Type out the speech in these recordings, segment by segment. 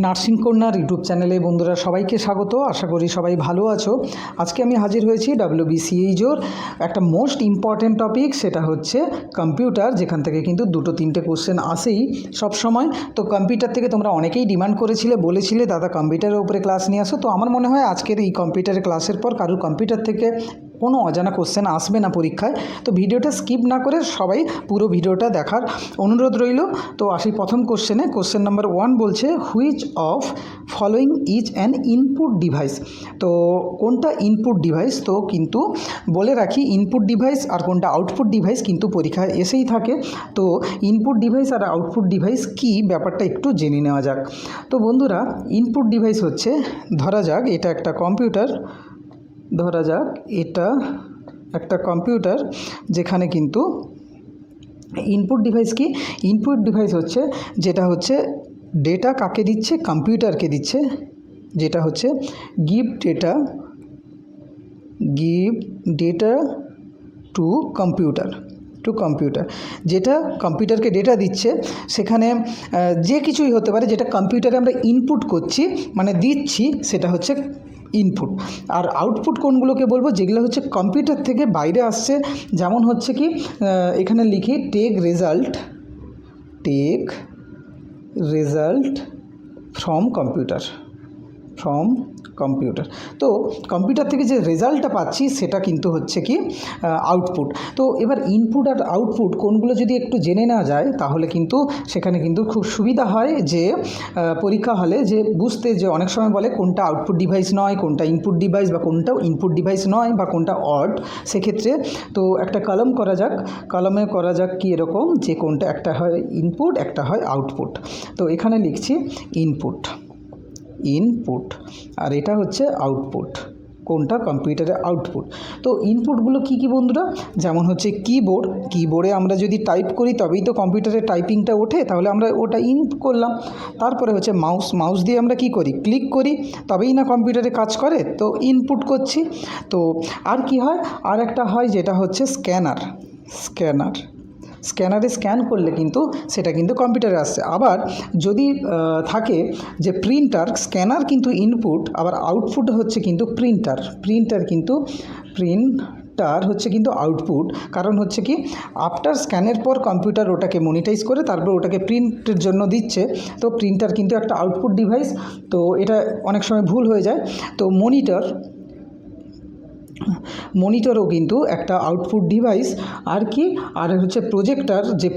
Nursing corner YouTube চ্যানেলে বন্ধুরা সবাইকে স্বাগত। আশা করি সবাই ভালো আছো। আজকে আমি হাজির হয়েছি WBCHOর একটা মোস্ট ইম্পর্ট্যান্ট টপিক, সেটা হচ্ছে কম্পিউটার, যেখান থেকে কিন্তু দুটো তিনটে কোশ্চেন আসেই সব সময়। তো কম্পিউটার থেকে তোমরা অনেকেই ডিমান্ড করেছিলে, বলেছিলে দাদা কম্পিউটারের উপরে ক্লাস নিয়ে আসো। তো আমার মনে হয় আজকের এই কম্পিউটারের ক্লাসের পর কারোর কম্পিউটার থেকে কোনো অজানা কোশ্চেন আসবে না পরীক্ষায়। তো ভিডিওটা স্কিপ না করে সবাই পুরো ভিডিওটা দেখার অনুরোধ রইল। তো আসি প্রথম কোশ্চেনে। কোশ্চেন নাম্বার 1 বলছে, which of following is an input device. তো কোনটা ইনপুট ডিভাইস? তো কিন্তু বলে রাখি, ইনপুট ডিভাইস আর কোনটা আউটপুট ডিভাইস কিন্তু পরীক্ষায় এসেই থাকে। তো ইনপুট ডিভাইস আর আউটপুট ডিভাইস কি, ব্যাপারটা একটু জেনে নেওয়া যাক। তো বন্ধুরা, ইনপুট ডিভাইস হচ্ছে, ধরা যাক এটা একটা কম্পিউটার, যেখানে কিন্তু ইনপুট ডিভাইস কি, ইনপুট ডিভাইস হচ্ছে যেটা হচ্ছে ডেটা কাকে দিচ্ছে, কম্পিউটারকে দিচ্ছে, যেটা হচ্ছে গিভ ডেটা টু কম্পিউটার, যেটা কম্পিউটারকে ডেটা দিচ্ছে। সেখানে যে কিছুই হতে পারে যেটা কম্পিউটারে আমরা ইনপুট করছি, মানে দিচ্ছি, সেটা হচ্ছে ইনপুট। আর আউটপুট কোনগুলোকে বলবো, যেগুলো হচ্ছে কম্পিউটার থেকে বাইরে আসছে। যেমন হচ্ছে কি, এখানে লিখি টেক রেজাল্ট ফ্রম কম্পিউটার। তো কম্পিউটার থেকে যে রেজাল্টটা পাচ্ছি সেটা কিন্তু হচ্ছে কি আউটপুট। তো এবার ইনপুট আর আউটপুট কোনগুলো যদি একটু জেনে নেওয়া যায়, তাহলে কিন্তু সেখানে কিন্তু খুব সুবিধা হয় যে পরীক্ষা হলে যে বুঝতে, যে অনেক সময় বলে কোনটা আউটপুট ডিভাইস নয়, কোনটা ইনপুট ডিভাইস, বা কোনটাও ইনপুট ডিভাইস নয়, বা কোনটা অড। সেক্ষেত্রে তো একটা কলমে করা যাক কি এরকম, যে কোনটা একটা হয় ইনপুট, একটা হয় আউটপুট। তো এখানে লিখছি ইনপুট, আর এটা হচ্ছে আউটপুট। কোনটা? কম্পিউটারের আউটপুট। তো ইনপুটগুলো কি কি বন্ধুরা? যেমন হচ্ছে কিবোর্ডে আমরা যদি টাইপ করি তবেই তো কম্পিউটারের টাইপিংটা ওঠে, তাহলে আমরা ওটা ইনপুট করলাম। তারপরে হচ্ছে মাউস দিয়ে আমরা কি করি, ক্লিক করি, তবেই না কম্পিউটারে কাজ করে, তো ইনপুট করছি। তো আর কি হয়, আর একটা হয় যেটা হচ্ছে স্ক্যানারে স্ক্যান করলে কিন্তু সেটা কিন্তু কম্পিউটারে আসছে। আবার যদি থাকে যে প্রিন্টার, স্ক্যানার কিন্তু ইনপুট, আবার আউটপুট হচ্ছে কিন্তু প্রিন্টার হচ্ছে কিন্তু আউটপুট। কারণ হচ্ছে কি, আফটার স্ক্যানের পর কম্পিউটার ওটাকে মনিটাইজ করে তারপর ওটাকে প্রিন্টের জন্য দিচ্ছে। তো প্রিন্টার কিন্তু একটা আউটপুট ডিভাইস। তো এটা অনেক সময় ভুল হয়ে যায়। তো মনিটরও কিন্তু একটা আউটপুট ডিভাইস। আর হচ্ছে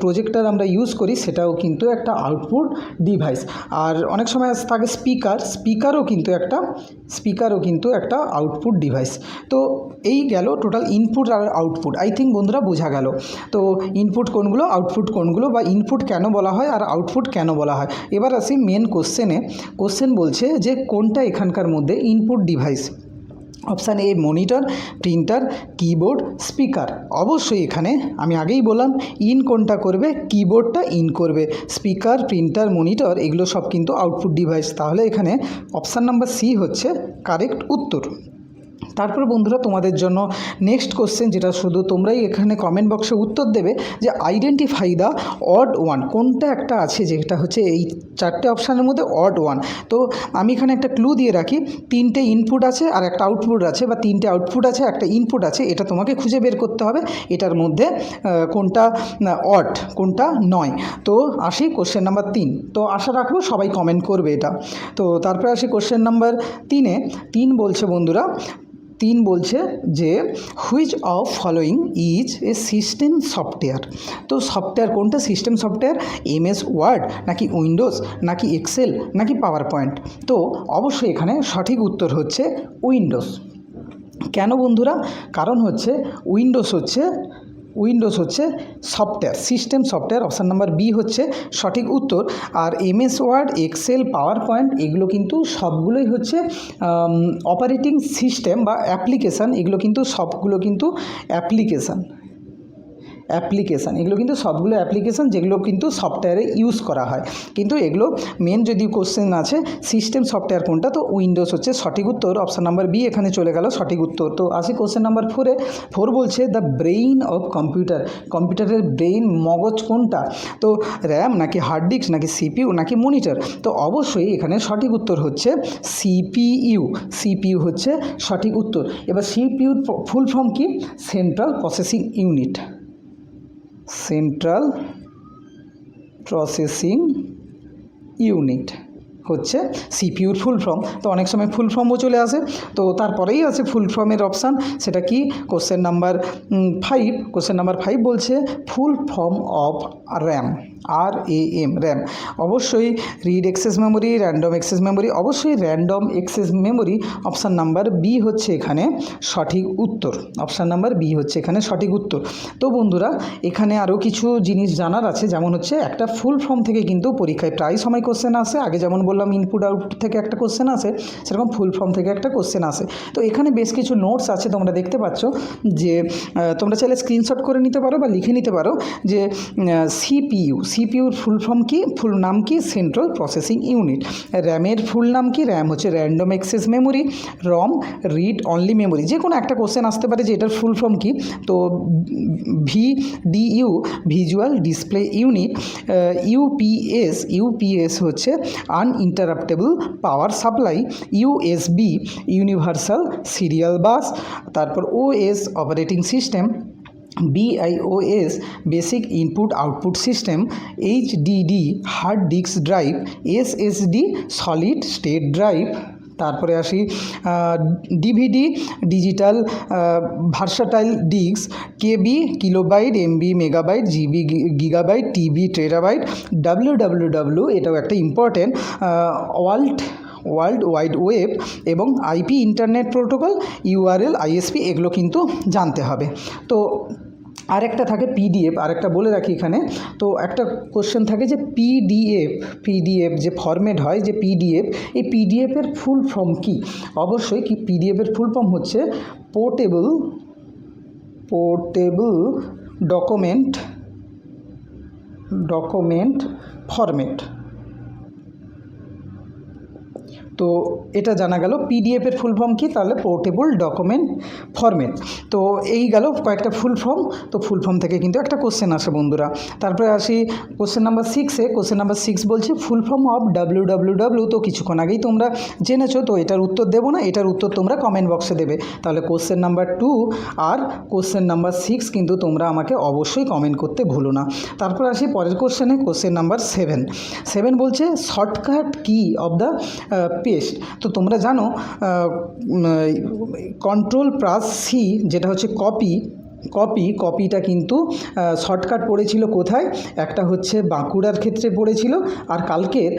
প্রজেক্টর আমরা ইউজ করি, সেটাও কিন্তু একটা আউটপুট ডিভাইস। আর অনেক সময় থাকে স্পিকারও কিন্তু একটা আউটপুট ডিভাইস। তো এই গেল টোটাল ইনপুট আর আউটপুট। আই থিঙ্ক বন্ধুরা বোঝা গেল। তো ইনপুট কোনগুলো, আউটপুট কোনগুলো, বা ইনপুট কেন বলা হয় আর আউটপুট কেন বলা হয়। এবার আসি মেন কোশ্চেন বলছে যে কোনটা এখানকার মধ্যে input device. Option A monitor, printer, keyboard, speaker. অবশ্যই এখানে আমি আগেই বললাম, কোনটা করবে, কিবোর্ডটা করবে, স্পিকার, প্রিন্টার, মনিটর এগুলো সব কিন্তু আউটপুট ডিভাইস। তাহলে এখানে অপশান নাম্বার সি হচ্ছে কারেক্ট উত্তর। তারপর বন্ধুরা, তোমাদের জন্য নেক্সট কোশ্চেন, যেটা শুধু তোমরাই এখানে কমেন্ট বক্সে উত্তর দেবে, যে আইডেন্টিফাই দ্য অড ওয়ান। কোনটা একটা আছে যেটা হচ্ছে এই চারটে অপশানের মধ্যে অড ওয়ান। তো আমি এখানে একটা ক্লু দিয়ে রাখি, 3টে ইনপুট আছে আর একটা আউটপুট আছে, বা 3টে আউটপুট আছে একটা ইনপুট আছে। এটা তোমাকে খুঁজে বের করতে হবে এটার মধ্যে কোনটা অড, কোনটা নয়। তো আসি কোশ্চেন নাম্বার 3। তো আশা রাখবো সবাই কমেন্ট করবে এটা। তো তারপরে আসি কোশ্চেন নাম্বার 3 বলছে বন্ধুরা, 3 বলছে যে which of following is a system software. তো সফটওয়্যার কোনটা, সিস্টেম সফটওয়্যার? MS ওয়ার্ড, নাকি উইন্ডোজ, নাকি এক্সেল, নাকি পাওয়ার পয়েন্ট? তো অবশ্যই এখানে সঠিক উত্তর হচ্ছে উইন্ডোজ। কেন বন্ধুরা? কারণ হচ্ছে উইন্ডোজ হচ্ছে software, system software. Option number B হচ্ছে সঠিক উত্তর। আর MS Word, Excel, PowerPoint এগুলো কিন্তু সবগুলোই হচ্ছে অপারেটিং সিস্টেম বা অ্যাপ্লিকেশান। এগুলো কিন্তু সবগুলো কিন্তু অ্যাপ্লিকেশান। অ্যাপ্লিকেশান, এগুলো কিন্তু সবগুলো অ্যাপ্লিকেশান যেগুলো কিন্তু সফটওয়্যারে ইউজ করা হয়। কিন্তু এগুলো মেন যদি কোশ্চেন আছে সিস্টেম সফটওয়্যার কোনটা, তো উইন্ডোজ হচ্ছে সঠিক উত্তর। অপশান নাম্বার বি এখানে চলে গেল সঠিক উত্তর। তো আসি কোশ্চেন নাম্বার 4 বলছে দ্য ব্রেইন অফ কম্পিউটার, কম্পিউটারের ব্রেইন মগজ কোনটা? তো র্যাম নাকি হার্ড ডিস্ক নাকি সিপিইউ নাকি মনিটর? তো অবশ্যই এখানে সঠিক উত্তর হচ্ছে সিপিইউ, সিপিইউ হচ্ছে সঠিক উত্তর। এবার সিপিইউর ফুল ফর্ম কি? Central processing unit, central processing unit হচ্ছে সিপিইউর ফুল ফর্ম। তো অনেক সময় ফুল ফর্মও চলে আসে, তো তারপরেই আছে ফুল ফর্মের অপশান, সেটা কি? কোশ্চেন নাম্বার 5, কোশ্চেন নাম্বার 5 বলছে full form of RAM, RAM, RAM. অবশ্যই read access memory, random access memory, অবশ্যই random access memory. Option number B হচ্ছে এখানে সঠিক উত্তর, অপশান নাম্বার বি হচ্ছে এখানে সঠিক উত্তর। তো বন্ধুরা এখানে আরও কিছু জিনিস জানার আছে, যেমন হচ্ছে একটা ফুল ফর্ম থেকে কিন্তু পরীক্ষায় প্রায় সময় কোশ্চেন আসে। আগে যেমন বললাম ইনপুট আউটপুট থেকে একটা কোশ্চেন আসে, সেরকম ফুল ফর্ম থেকে একটা কোশ্চেন আসে। তো এখানে বেশ কিছু নোটস আছে, তোমরা দেখতে পাচ্ছ যে তোমরা চাইলে স্ক্রিনশট করে নিতে পারো বা লিখে নিতে পারো যে সিপিইউর ফুল ফর্ম কি, ফুল নাম কি? Central processing unit. র্যামের ফুল নাম কি? র্যাম হচ্ছে random access memory. ROM read only memory. যে কোনো একটা কোশ্চেন আসতে পারে যে এটার ফুল ফর্ম কি। তো VDU visual display unit. UPS হচ্ছে uninterruptible power supply. USB universal serial bus. তারপর OS operating system. BIOS basic input output system. HDD hard disk drive. SSD solid state drive. তারপরে আসি DVD digital versatile disc. KB kilobyte, MB megabyte, GB gigabyte, TB terabyte. WWW এটাও একটা important, world wide web এবং IP internet protocol, URL ISP, এগুলো কিন্তু জানতে হবে। তো আরেকটা থাকে PDF, আরেকটা বলে রাখি এখানে। তো একটা কোশ্চেন থাকে যে পিডিএফ যে ফরম্যাট হয়, যে PDF, এই PDFের ফুল ফর্ম কি? অবশ্যই কি PDFের ফুল ফর্ম হচ্ছে পোর্টেবল ডকুমেন্ট ফরম্যাট। তো এটা জানা গেল পিডিএফের ফুল ফর্ম কি, তাহলে পোর্টেবল ডকুমেন্ট ফরম্যাট। তো এই গেল কয়েকটা ফুল ফর্ম। তো ফুল ফর্ম থেকে কিন্তু একটা কোশ্চেন আসে বন্ধুরা। তারপরে আসি কোশ্চেন নাম্বার 6-এ। কোশ্চেন নাম্বার 6 বলছে ফুল ফর্ম অফ WWW। তো কিছুক্ষণ আগেই তোমরা জেনেছো, তো এটার উত্তর দেবো না, এটার উত্তর তোমরা কমেন্ট বক্সে দেবে। তাহলে কোশ্চেন নাম্বার 2 আর কোশ্চেন নাম্বার 6 কিন্তু তোমরা আমাকে অবশ্যই কমেন্ট করতে ভুলো না। তারপর আসি পরের কোশ্চেনে, কোশ্চেন নাম্বার 7 বলছে shortcut key of the paste. তো তোমরা জানো Ctrl+C যেটা হচ্ছে কপিটা কিন্তু শর্টকাট পড়েছিল কোথায়? একটা হচ্ছে বাঁকুড়ার ক্ষেত্রে পড়েছিল, আর কালকের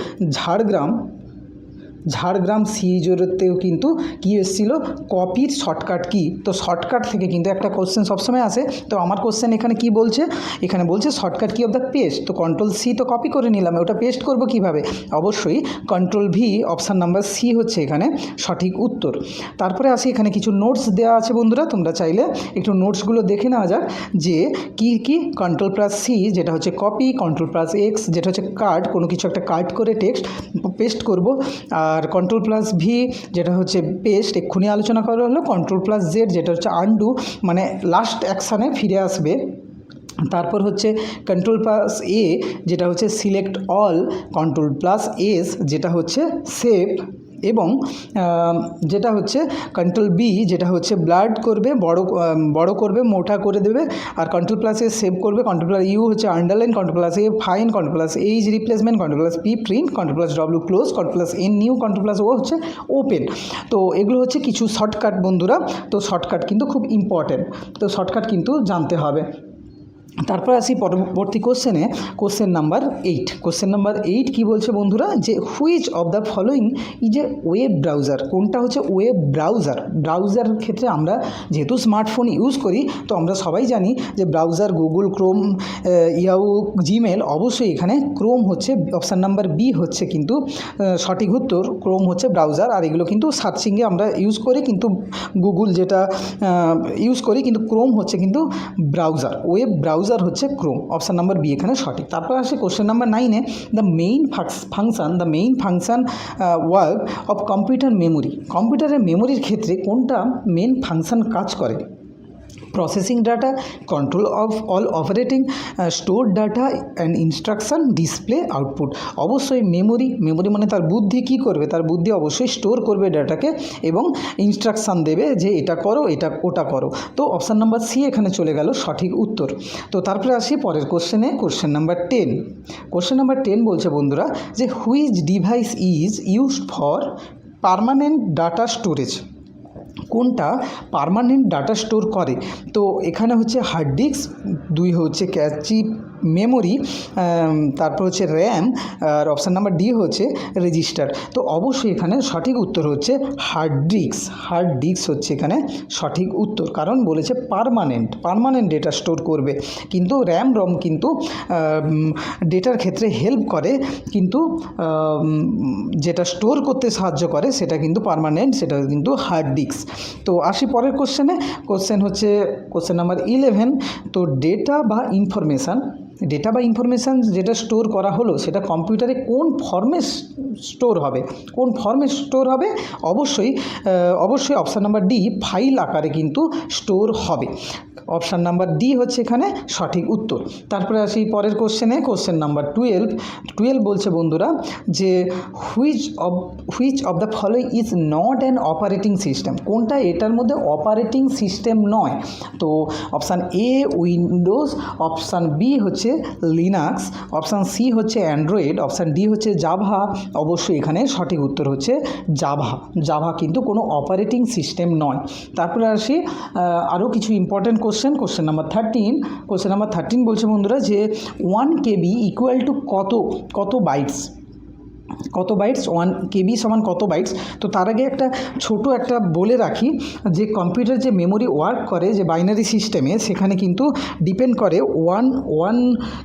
ঝাড়গ্রাম সিইজোরতেও কিন্তু কী এসেছিলো? কপির শর্টকাট কি। তো শর্টকাট থেকে কিন্তু একটা কোশ্চেন সবসময় আসে। তো আমার কোশ্চেন এখানে কি বলছে? এখানে বলছে shortcut key of the paste. তো Ctrl+C তো কপি করে নিলাম, ওটা পেস্ট করব কিভাবে? অবশ্যই Ctrl+V, অপশান নাম্বার C হচ্ছে এখানে সঠিক উত্তর। তারপরে আসি এখানে কিছু নোটস দেওয়া আছে বন্ধুরা, তোমরা চাইলে একটু নোটসগুলো দেখে নেওয়া যাক যে কি Ctrl+C যেটা হচ্ছে কপি, Ctrl+X যেটা হচ্ছে কাট, কোনো কিছু একটা কাট করে টেক্সট পেস্ট করব, আর Ctrl+V যেটা হচ্ছে পেস্ট, এক্ষুনি আলোচনা করা হলো। Ctrl+Z যেটা হচ্ছে আনডু, মানে লাস্ট অ্যাকশানে ফিরে আসবে। তারপর হচ্ছে Ctrl+A যেটা হচ্ছে সিলেক্ট অল, Ctrl+S যেটা হচ্ছে সেভ, এবং যেটা হচ্ছে Ctrl+B যেটা হচ্ছে ব্লাড করবে, বড় করবে, মোটা করে দেবে, আর Ctrl+A সেভ করবে, Ctrl+U হচ্ছে underline, Ctrl+A fine, Ctrl+H replacement, Ctrl+P print, Ctrl+W close, Ctrl+N new, Ctrl+O হচ্ছে ওপেন। তো এগুলো হচ্ছে কিছু শর্টকাট বন্ধুরা। তো শর্টকাট কিন্তু খুব ইম্পর্টেন্ট, তো শর্টকাট কিন্তু জানতে হবে। তারপর আসি পরবর্তী কোশ্চেনে, কোশ্চেন নাম্বার 8। কোশ্চেন নাম্বার 8 কী বলছে বন্ধুরা? যে which of the following is a web browser. কোনটা হচ্ছে ওয়েব ব্রাউজার ক্ষেত্রে আমরা যেহেতু স্মার্টফোন ইউজ করি, তো আমরা সবাই জানি যে browser Google Chrome, Yahoo, Gmail. অবশ্যই এখানে ক্রোম হচ্ছে অপশান নাম্বার বি হচ্ছে কিন্তু সঠিক উত্তর। ক্রোম হচ্ছে ব্রাউজার, আর এগুলো কিন্তু সার্চিংয়ে আমরা ইউজ করি, কিন্তু গুগল যেটা ইউজ করি, কিন্তু ক্রোম হচ্ছে কিন্তু ব্রাউজার, ওয়েব ব্রাউজার ব্রাউজার হচ্ছে ক্রোম, অপশান নাম্বার বি এখানে সঠিক। তারপর আসে কোশ্চেন নাম্বার 9-এ, the main function work of computer memory. কম্পিউটারের মেমোরির ক্ষেত্রে কোনটা মেন ফাংশন কাজ করে? Processing data, control of all operating, store data and instruction, display output. অবশ্যই মেমোরি মানে তার বুদ্ধি কী করবে? তার বুদ্ধি অবশ্যই স্টোর করবে ডাটাকে এবং ইনস্ট্রাকশান দেবে যে এটা করো, এটা ওটা করো। তো অপশান নাম্বার সি এখানে চলে গেল সঠিক উত্তর। তো তারপরে আসি পরের কোশ্চেনে, কোশ্চেন নাম্বার 10। কোশ্চেন নাম্বার 10 বলছে বন্ধুরা যে which device is used for permanent data storage. কোনটা পার্মানেন্ট ডাটা স্টোর করে? তো এখানে হচ্ছে হার্ড ডিস্ক, 2 হচ্ছে ক্যাচি মেমোরি, তারপর হচ্ছে র্যাম, আর অপশান নাম্বার ডি হচ্ছে রেজিস্টার। তো অবশ্যই এখানে সঠিক উত্তর হচ্ছে হার্ড ডিস্ক হচ্ছে এখানে সঠিক উত্তর, কারণ বলেছে পার্মানেন্ট ডেটা স্টোর করবে। কিন্তু রম কিন্তু ডেটার ক্ষেত্রে হেল্প করে, কিন্তু যেটা স্টোর করতে সাহায্য করে সেটা কিন্তু পার্মানেন্ট, সেটা কিন্তু হার্ড ডিস্ক। তো আসি পরের কোশ্চেন হচ্ছে কোশ্চেন নাম্বার 11। তো ডেটা বা ইনফরমেশান যেটা স্টোর করা হলো সেটা কম্পিউটারে কোন ফর্মে স্টোর হবে? অবশ্যই অপশান নাম্বার ডি, ফাইল আকারে কিন্তু স্টোর হবে। অপশান নাম্বার ডি হচ্ছে এখানে সঠিক উত্তর। তারপরে আসি পরের কোশ্চেন নাম্বার 12 বলছে বন্ধুরা যে which of the following is not an operating system. কোনটা এটার মধ্যে অপারেটিং সিস্টেম নয়? তো option A Windows, option B হচ্ছে লিনাক্স, অপশান সি হচ্ছে অ্যান্ড্রয়েড, অপশান ডি হচ্ছে জাভা। অবশ্যই এখানে সঠিক উত্তর হচ্ছে জাভা কিন্তু কোনো অপারেটিং সিস্টেম নয়। তারপরে আসি আরও কিছু ইম্পর্ট্যান্ট কোশ্চেন নাম্বার 13 বলছে বন্ধুরা যে 1 KB ইকুয়াল টু কত বাইটস? 1 KB সমান কত বাইটস? তো তার আগে একটা বলে রাখি যে কম্পিউটার যে মেমোরি ওয়ার্ক করে যে বাইনারি সিস্টেমে, সেখানে কিন্তু ডিপেন্ড করে 1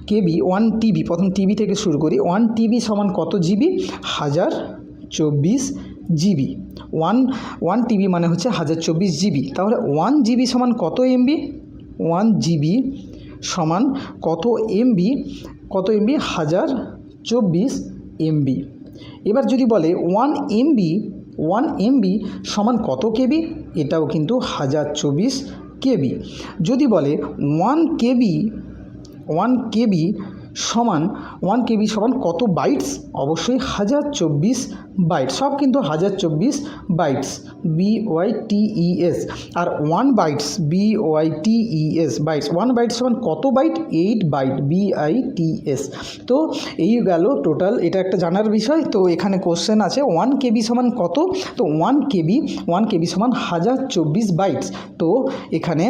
KB 1 TB, প্রথম টিবি থেকে শুরু করি। 1 TB সমান কত জিবি? 1024 জিবি। 1 TB মানে হচ্ছে 1024 জিবি। তাহলে 1 GB সমান কত MB? 1 GB সমান কত MB? 1024 MB। এবার যদি বলে 1 MB সমান কত KB? এটাও কিন্তু 1024 KB। যদি বলে 1 KB সমান কত বাইটস? অবশ্যই 1024 বাইট, সব কিন্তু 1024 বাইটস, BYTES। আর 1 বাইটস BYTES বাইটস, 1 বাইটস সমান কত বাইট? 8 byte, BITS। তো এই গেল টোটাল, এটা একটা জানার বিষয়। তো এখানে কোশ্চেন আছে 1 KB সমান কত? তো 1 KB সমান 1024 বাইটস। তো এখানে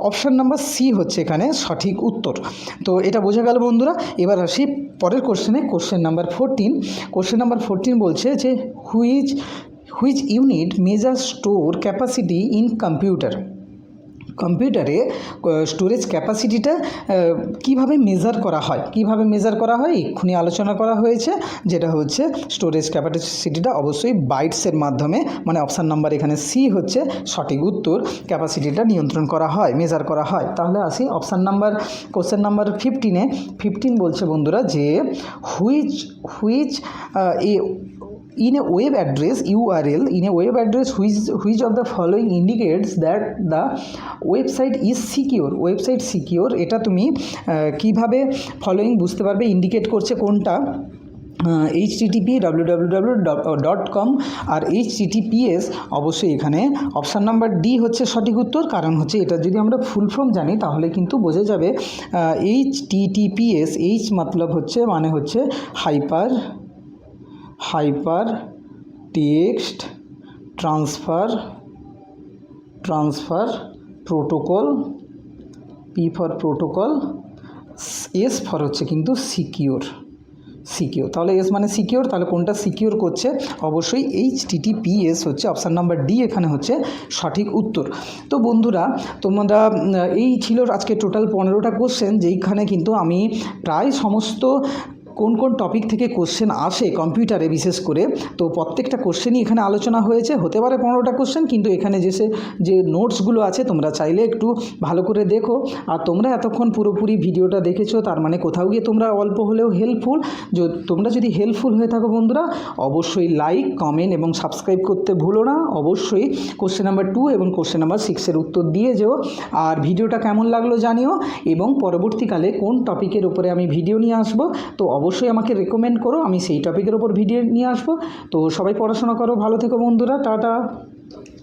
অপশান নাম্বার সি হচ্ছে এখানে সঠিক উত্তর। তো এটা বোঝা গেল বন্ধুরা। এবার আসি পরের কোশ্চেন নাম্বার 14 বলছে যে which unit measure store capacity in কম্পিউটারে স্টোরেজ ক্যাপাসিটিটা কীভাবে মেজার করা হয়? এক্ষুনি আলোচনা করা হয়েছে, যেটা হচ্ছে স্টোরেজ ক্যাপাসিটিটা অবশ্যই বাইটসের মাধ্যমে, মানে অপশান নাম্বার এখানে সি হচ্ছে সঠিক উত্তর, ক্যাপাসিটিটা নিয়ন্ত্রণ করা হয়, মেজার করা হয়। তাহলে আসি কোশ্চেন নাম্বার 15 বলছে বন্ধুরা যে which in a web address URL which of the following indicates that the website is secure? এটা তুমি কিভাবে ফলোয়িং বুঝতে পারবে ইন্ডিকেট করছে কোনটা? http www.com আর https। অবশ্যই এখানে অপশান নাম্বার ডি হচ্ছে সঠিক উত্তর, কারণ হচ্ছে এটা যদি আমরা ফুল ফর্ম জানি তাহলে কিন্তু বোঝা যাবে https, মতলব হচ্ছে মানে হচ্ছে hyper text transfer protocol, P for protocol, S for হচ্ছে কিন্তু সিকিওর। তাহলে এস মানে সিকিওর, তাহলে কোনটা সিকিওর করছে? অবশ্যই https হচ্ছে অপশান নাম্বার ডি এখানে হচ্ছে সঠিক উত্তর। তো বন্ধুরা তোমরা এই ছিল আজকে টোটাল 15টা কোশ্চেন, যেইখানে কিন্তু আমি প্রায় সমস্ত কোন কোন টপিক থেকে কোশ্চেন আসে কম্পিউটারে বিশেষ করে, তো প্রত্যেকটা কোশ্চেনই এখানে আলোচনা হয়েছে। হতে পারে 15টা কোশ্চেন, কিন্তু এখানে যে নোটসগুলো আছে তোমরা চাইলে একটু ভালো করে দেখো। আর তোমরা এতক্ষণ পুরোপুরি ভিডিওটা দেখেছো, তার মানে কোথাও গিয়ে তোমরা অল্প হলেও হেল্পফুল। তোমরা যদি হেল্পফুল হয়ে থাকো বন্ধুরা, অবশ্যই লাইক, কমেন্ট এবং সাবস্ক্রাইব করতে ভুলো না। অবশ্যই কোশ্চেন নাম্বার 2 এবং কোশ্চেন নাম্বার 6-এর উত্তর দিয়ে যেও। আর ভিডিওটা কেমন লাগলো জানিও, এবং পরবর্তীকালে কোন টপিকের উপরে আমি ভিডিও নিয়ে আসবো তো অবশ্যই আমাকে রেকমেন্ড করো, আমি সেই টপিকের উপর ভিডিও নিয়ে আসবো। তো সবাই পড়াশোনা করো, ভালো থেকো বন্ধুরা, টাটা।